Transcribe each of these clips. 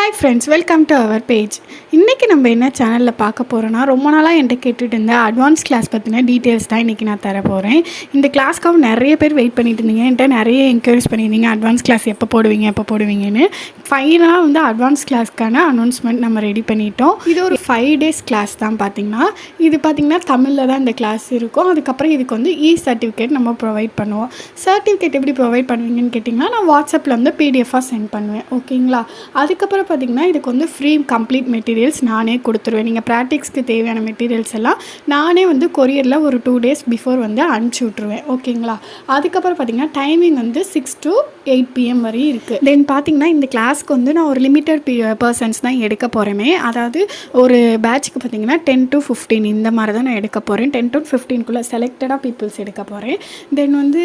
Hi friends, welcome to our page. இன்றைக்கி நம்ம என்ன சேனலில் பார்க்க போகிறோன்னா, ரொம்ப நாளாக என்கிட்ட கேட்டுட்டு இருந்த அட்வான்ஸ் கிளாஸ் பற்றின டீட்டெயில்ஸ் தான் இன்றைக்கி நான் தர போகிறேன். இந்த கிளாஸ்க்காக நிறைய பேர் வெயிட் பண்ணிட்டு இருந்தீங்க, என்கிட்ட நிறைய என்கரேஜ் பண்ணியிருந்தீங்க அட்வான்ஸ் கிளாஸ் எப்போ போடுவீங்கன்னு. ஃபைனலாக வந்து அட்வான்ஸ் கிளாஸ்க்கான அனௌன்ஸ்மெண்ட் நம்ம ரெடி பண்ணிட்டோம். இது ஒரு 5 days கிளாஸ் தான். இது பார்த்திங்கன்னா தமிழில் தான் இந்த கிளாஸ் இருக்கும். அதுக்கப்புறம் இதுக்கு வந்து சர்டிஃபிகேட் நம்ம ப்ரொவைட் பண்ணுவோம். சர்டிஃபிகேட் எப்படி ப்ரொவைட் பண்ணுவீங்கன்னு கேட்டிங்கன்னா, நான் வாட்ஸ்அப்பில் வந்து பிடிஎஃபாக சென்ட் பண்ணுவேன். ஓகேங்களா? அதுக்கப்புறம் பார்த்திங்கன்னா இதுக்கு வந்து ஃப்ரீ கம்ப்ளீட் மெட்டீரியல்ஸ் நானே கொடுத்துருவேன். நீங்கள் ப்ராக்டிக்ஸ்க்கு தேவையான மெட்டீரியல்ஸ் எல்லாம் நானே வந்து கொரியரில் ஒரு 2 days பிஃபோர் வந்து அனுப்பிச்சி விட்ருவேன். ஓகேங்களா? அதுக்கப்புறம் பார்த்திங்கன்னா டைமிங் வந்து 6 to 8 PM வரையும் இருக்குது. தென் பார்த்திங்கன்னா இந்த கிளாஸ்க்கு வந்து நான் ஒரு லிமிட்டட் பர்சன்ஸ் தான் எடுக்க போகிறேமே. அதாவது ஒரு பேட்சுக்கு பார்த்திங்கன்னா 10 to 15 இந்த மாதிரி தான் நான் எடுக்க போகிறேன். 10 to 15க்குள்ளே செலக்டடாக பீப்புள்ஸ் எடுக்க போகிறேன். தென் வந்து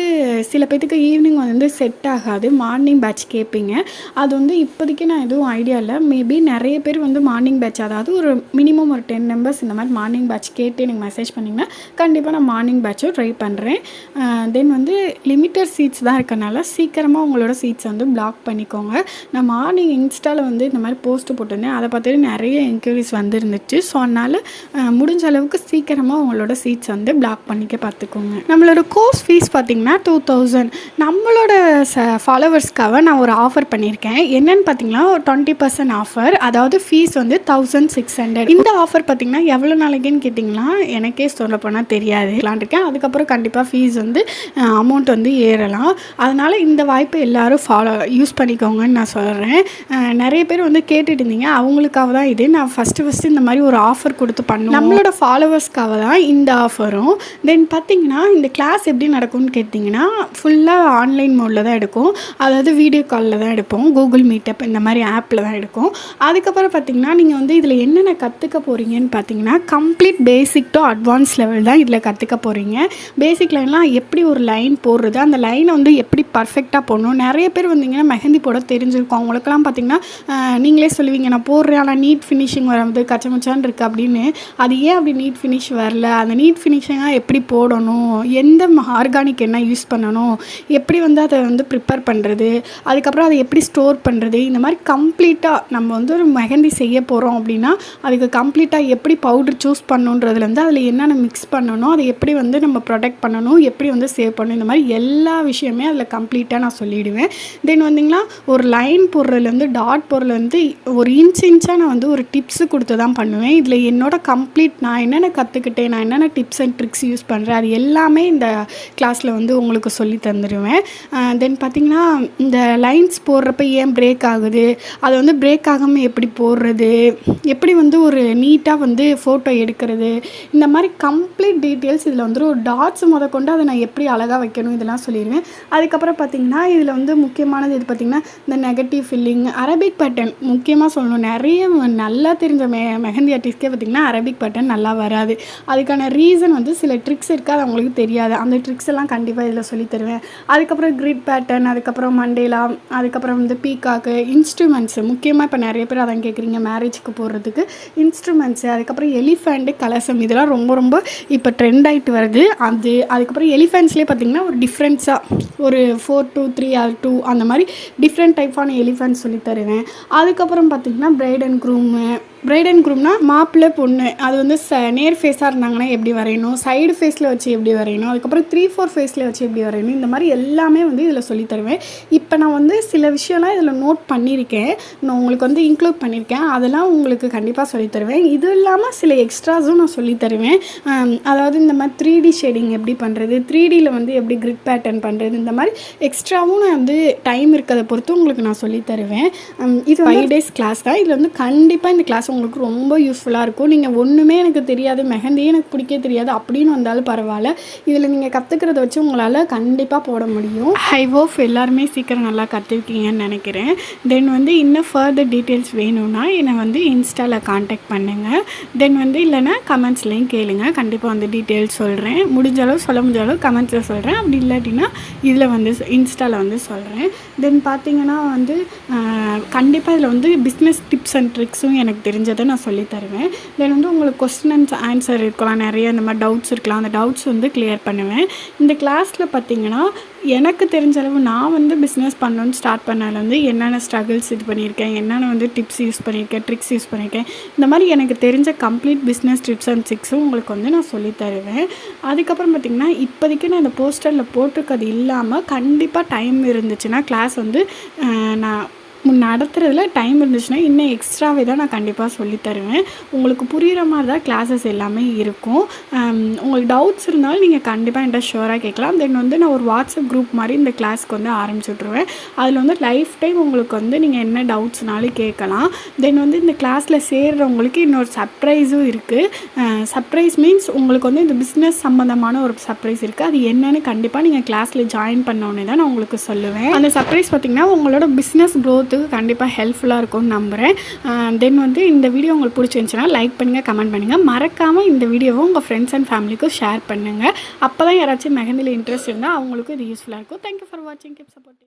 சில பேத்துக்கு ஈவினிங் வந்து செட் ஆகாது, மார்னிங் பேட்ச் கேட்பீங்க. அது வந்து இப்போதைக்கு நான் எதுவும் ஐடியா இல்லை. மேபி நிறைய பேர் வந்து மார்னிங் பேட்ச், அதாவது ஒரு மினிமம் ஒரு 10 members இந்த மாதிரி மார்னிங் பேட்ச் கேட்டு எனக்கு மெசேஜ் பண்ணிங்கன்னா கண்டிப்பாக நான் மார்னிங் பேட்சும் ட்ரை பண்ணுறேன். தென் வந்து லிமிட்டட் சீட்ஸ் தான் இருக்கனால சீக்கிரமாக உங்களோட சீட்ஸ் வந்து பிளாக் பண்ணிக்கோங்க. நான் மார்னிங் இன்ஸ்டாவில் வந்து இந்த மாதிரி போஸ்ட்டு போட்டிருந்தேன், அதை பார்த்துட்டு நிறைய என்கொயரிஸ் வந்துருந்துச்சு. ஸோ அதனால் முடிஞ்ச அளவுக்கு சீக்கிரமாக உங்களோட சீட்ஸ் வந்து பிளாக் பண்ணிக்க பார்த்துக்கோங்க. நம்மளோட கோர்ஸ் ஃபீஸ் பார்த்திங்கன்னா 2000. நம்மளோட ஃபாலோவர்ஸ்க்காக நான் ஒரு ஆஃபர் பண்ணியிருக்கேன். என்னென்னு பார்த்தீங்கன்னா ஒரு 20% ஆஃபர், அதாவது ஃபீஸ் வந்து 1600. இந்த ஆஃபர் பார்த்திங்கன்னா எவ்வளோ நாளைக்குன்னு கேட்டிங்கன்னா எனக்கே சொல்ல போனால் தெரியாது இருக்கேன். அதுக்கப்புறம் கண்டிப்பாக ஃபீஸ் வந்து அமௌண்ட் வந்து ஏறலாம். அதனால் இந்த வாய்ப்பை எல்லோரும் யூஸ் பண்ணிக்கோங்கன்னு நான் சொல்கிறேன். நிறைய பேர் வந்து கேட்டுட்டு இருந்தீங்க, அவங்களுக்காக தான் இது. நான் ஃபஸ்ட்டு இந்த மாதிரி ஒரு ஆஃபர் கொடுத்து பண்ணுவோம். நம்மளோட ஃபாலோவர்ஸ்க்காக தான் இந்த ஆஃபரும். தென் பார்த்திங்கன்னா இந்த கிளாஸ் எப்படி நடக்கும்னு கேட்டிங்கன்னா ஃபுல்லாக ஆன்லைன் மோடில் தான் எடுக்கும். அதாவது வீடியோ காலில் தான் எடுப்போம், கூகுள் மீட்டப் இந்த மாதிரி ஆப்பில் தான் எடுக்கும். அதுக்கப்புறம் பார்த்திங்கன்னா நீங்கள் வந்து இதில் என்னென்ன கற்றுக்க போகிறீங்கன்னு பார்த்தீங்கன்னா complete basic to advance level தான் இதில் கற்றுக்க போகிறீங்க. பேசிக் லைன்லாம் எப்படி ஒரு லைன் போடுறது, அந்த லைனை வந்து எப்படி பர்ஃபெக்டாக போடணும். நிறைய பேர் வந்தீங்கன்னா மெஹந்தி போட தெரிஞ்சிருக்கும். அவங்களுக்கெல்லாம் பார்த்திங்கன்னா நீங்களே சொல்லுவீங்க, நான் போடுறேன் ஆனால் நீட் ஃபினிஷிங் வராது, கச்சமச்சான் இருக்குது அப்படின்னு. அது ஏன் அப்படி நீட் ஃபினிஷ் வரல, அந்த நீட் ஃபினிஷிங்காக எப்படி போடணும், எந்த ஆர்கானிக் என்ன யூஸ் பண்ணணும், எப்படி வந்து அதை வந்து ப்ரிப்பேர் பண்ணுறது, அதுக்கப்புறம் அதை எப்படி ஸ்டோர் பண்ணுறது, இந்த மாதிரி கம்ப்ளீட்டாக நம்ம வந்து ஒரு மெஹந்தி செய்ய போகிறோம் அப்படின்னா அதுக்கு கம்ப்ளீட்டாக எப்படி பவுடர் சூஸ் பண்ணணுன்றதுலேருந்து அதில் என்னென்ன மிக்ஸ் பண்ணணும், அதை எப்படி வந்து நம்ம ப்ரொடெக்ட் பண்ணணும், எப்படி வந்து சேவ் பண்ணணும், இந்த மாதிரி எல்லா விஷயமே அதில் கம்ப்ளீட்டாக நான் சொல்லிவிடுவேன். தென் வந்திங்கன்னா ஒரு லைன் போடுறதுலேருந்து டாட் போடுறதுலேருந்து ஒரு இன்ச்சாக நான் வந்து ஒரு டிப்ஸு கொடுத்து தான் பண்ணுவேன். இதில் என்னோட கம்ப்ளீட் நான் என்னென்ன கற்றுக்கிட்டேன், நான் என்னென்ன டிப்ஸ் அண்ட் ட்ரிக்ஸ் யூஸ் பண்ணுறேன், அது எல்லாமே இந்த கிளாஸில் வந்து உங்களுக்கு சொல்லி தந்துடுவேன். தென் பார்த்திங்கன்னா இந்த லைன்ஸ் போடுறப்ப ஏன் பிரேக் ஆகுது, அதை வந்து பிரேக் ஆகாமல் எப்படி போடுறது, எப்படி வந்து ஒரு நீட்டாக வந்து ஃபோட்டோ எடுக்கிறது, இந்த மாதிரி கம்ப்ளீட் டீட்டெயில்ஸ் இதில் வந்து ஒரு டாட்ஸ் கொண்டு அதை நான் எப்படி அழகாக வைக்கணும் இதெல்லாம் சொல்லிடுவேன். அதுக்கப்புறம் பார்த்திங்கன்னா இதில் வந்து முக்கியமானது இது பார்த்திங்கன்னா இந்த நெகட்டிவ் ஃபில்லிங், அரபிக் பேட்டர்ன் முக்கியமாக சொல்லணும். நிறைய நல்லா தெரிஞ்ச மெஹந்தி ஆர்டிஸ்ட்கே பார்த்திங்கன்னா அரபிக் பேட்டர்ன் நல்லா வராது. அதுக்கான ரீசன் வந்து சில ட்ரிக்ஸ் இருக்குது, அது அவங்களுக்கு தெரியாது. அந்த ட்ரிக்ஸ் எல்லாம் கண்டிப்பாக இதில் சொல்லி தருவேன். அதுக்கப்புறம் கிரிட் பேட்டர்ன், அதுக்கப்புறம் மண்டேலா, அதுக்கப்புறம் வந்து பீகாக்கு, இன்ஸ்ட்ருமெண்ட்ஸு முக்கியமாக இப்போ நிறைய பேர் அதான் கேட்குறீங்க மேரேஜுக்கு போடுறதுக்கு இன்ஸ்ட்ருமெண்ட்ஸு, அதுக்கப்புறம் எலிஃபேண்ட்டு கலசம், இதெல்லாம் ரொம்ப இப்போ ட்ரெண்ட் ஆகிட்டு வருது. அதுக்கப்புறம் எலிஃபேண்ட்ஸ்லேயே பார்த்திங்கன்னா ஒரு டிஃப்ரெண்ட்ஸாக ஒரு 4 to 3 or 2 அந்த மாதிரி டிஃப்ரெண்ட் டைப்பான எலிஃபேண்ட்ஸ் சொல்லி தருவேன். அதுக்கப்புறம் பார்த்திங்கன்னா பிரைட் அண்ட் குரூம்னா மாப்பிள்ளை பொண்ணு, அது வந்து நேர் ஃபேஸாக இருந்தாங்கன்னா எப்படி வரையணும், சைடு ஃபேஸில் வச்சு எப்படி வரையணும், அதுக்கப்புறம் 3-4 ஃபேஸில் வச்சு எப்படி வரையணும், இந்த மாதிரி எல்லாமே வந்து இதில் சொல்லி தருவேன். இப்போ நான் வந்து சில விஷயம்லாம் இதில் நோட் பண்ணியிருக்கேன், நான் உங்களுக்கு வந்து இன்க்ளூட் பண்ணியிருக்கேன், அதெல்லாம் உங்களுக்கு கண்டிப்பாக சொல்லித்தருவேன். இது இல்லாமல் சில எக்ஸ்ட்ராஸும் நான் சொல்லி தருவேன். அதாவது இந்த மாதிரி 3D ஷேடிங் எப்படி பண்ணுறது, 3Dயில் வந்து எப்படி கிரிட் பேட்டர்ன் பண்ணுறது, இந்த மாதிரி எக்ஸ்ட்ராவும் நான் வந்து டைம் இருக்கிறத பொறுத்து உங்களுக்கு நான் சொல்லி தருவேன். இது 5 days கிளாஸ் தான். இதில் வந்து கண்டிப்பாக இந்த கிளாஸ் உங்களுக்கு ரொம்ப யூஸ்ஃபுல்லாக இருக்கும். நீங்கள் ஒன்றுமே எனக்கு தெரியாது, மெஹந்தியே எனக்கு பிடிக்க தெரியாது அப்படின்னு வந்தாலும் பரவாயில்ல, இதில் நீங்கள் கற்றுக்கிறத வச்சு உங்களால் கண்டிப்பாக போட முடியும். ஐ ஹோப் எல்லாருமே சீக்கிரம் நல்லா கற்றுருக்கீங்கன்னு நினைக்கிறேன். தென் வந்து இன்னும் ஃபர்தர் டீட்டெயில்ஸ் வேணும்னா என்னை வந்து இன்ஸ்டாவில் காண்டாக்ட் பண்ணுங்கள். தென் வந்து இல்லைனா கமெண்ட்ஸ்லேயும் கேளுங்க, கண்டிப்பாக வந்து டீட்டெயில்ஸ் சொல்கிறேன். முடிஞ்ச அளவு கமெண்ட்ஸில் சொல்கிறேன், அப்படி இல்லாட்டினா இதில் வந்து இன்ஸ்டாவில் வந்து சொல்கிறேன். தென் பார்த்திங்கன்னா வந்து கண்டிப்பாக இதில் வந்து பிஸ்னஸ் டிப்ஸ் அண்ட் ட்ரிக்ஸும் எனக்கு தெரிஞ்சு தெரிஞ்சதை நான் சொல்லி தருவேன். தென் வந்து உங்களுக்கு கொஸ்டின் அண்ட் ஆன்சர் இருக்கலாம், நிறைய இந்த மாதிரி டவுட்ஸ் இருக்கலாம், அந்த டவுட்ஸ் வந்து கிளியர் பண்ணுவேன். இந்த கிளாஸில் பார்த்திங்கன்னா எனக்கு தெரிஞ்ச அளவு நான் வந்து பிஸ்னஸ் பண்ணணுன்னு ஸ்டார்ட் பண்ணதுலேருந்து என்னென்ன ஸ்ட்ரகிள்ஸ் இது பண்ணியிருக்கேன், என்னென்ன வந்து டிப்ஸ் யூஸ் பண்ணியிருக்கேன், ட்ரிக்ஸ் யூஸ் பண்ணியிருக்கேன், இந்த மாதிரி எனக்கு தெரிஞ்ச கம்ப்ளீட் பிஸ்னஸ் டிப்ஸ் அண்ட் ட்ரிக்ஸும் உங்களுக்கு வந்து நான் சொல்லி தருவேன். அதுக்கப்புறம் பார்த்திங்கன்னா இப்போதைக்கு நான் இந்த போஸ்டரில் போட்டிருக்கிறது இல்லாமல் கண்டிப்பாக டைம் இருந்துச்சுன்னா கிளாஸ் வந்து நான் நடத்துகிறதுல டைம் இருந்துச்சுன்னா இன்னும் எக்ஸ்ட்ராவே தான் நான் கண்டிப்பாக சொல்லி தருவேன். உங்களுக்கு புரிகிற மாதிரி தான் கிளாஸஸ் எல்லாமே இருக்கும். உங்களுக்கு டவுட்ஸ் இருந்தாலும் நீங்கள் கண்டிப்பாக என்கிட்ட ஷுவராக கேட்கலாம். தென் வந்து நான் ஒரு வாட்ஸ்அப் குரூப் மாதிரி இந்த கிளாஸ்க்கு வந்து ஆரம்பிச்சு விட்ருவேன். அதில் வந்து லைஃப் டைம் உங்களுக்கு வந்து நீங்கள் என்ன டவுட்ஸ்னாலும் கேட்கலாம். தென் வந்து இந்த கிளாஸில் சேர்கிறவங்களுக்கு இன்னொரு சர்ப்ரைஸும் இருக்குது. சர்ப்ரைஸ் மீன்ஸ் உங்களுக்கு வந்து இந்த பிஸ்னஸ் சம்மந்தமான ஒரு சர்ப்ரைஸ் இருக்குது. அது என்னன்னு கண்டிப்பாக நீங்கள் கிளாஸில் ஜாயின் பண்ணோன்னே தான் நான் உங்களுக்கு சொல்லுவேன். அந்த சர்ப்ரைஸ் பார்த்திங்கன்னா உங்களோட பிஸ்னஸ் க்ரோத் கண்டிப்பாக ஹெல்ப்ஃபுல்லாக இருக்கும்னு நம்புகிறேன். தென் வந்து இந்த வீடியோ உங்களுக்கு பிடிச்சிருந்துச்சுன்னா லைக் பண்ணுங்கள், கமெண்ட் பண்ணுங்கள். மறக்காமல் இந்த வீடியோவை உங்கள் ஃப்ரெண்ட்ஸ் அண்ட் ஃபேமிலிக்கும் ஷேர் பண்ணுங்கள். அப்போ தான் யாராச்சும் மெஹந்தியில் இன்ட்ரெஸ்ட் இருந்தால் அவங்களுக்கும் இது யூஸ்ஃபுல்லாக இருக்கும். தேங்க்யூ ஃபார் வாட்சிங். Keep supporting.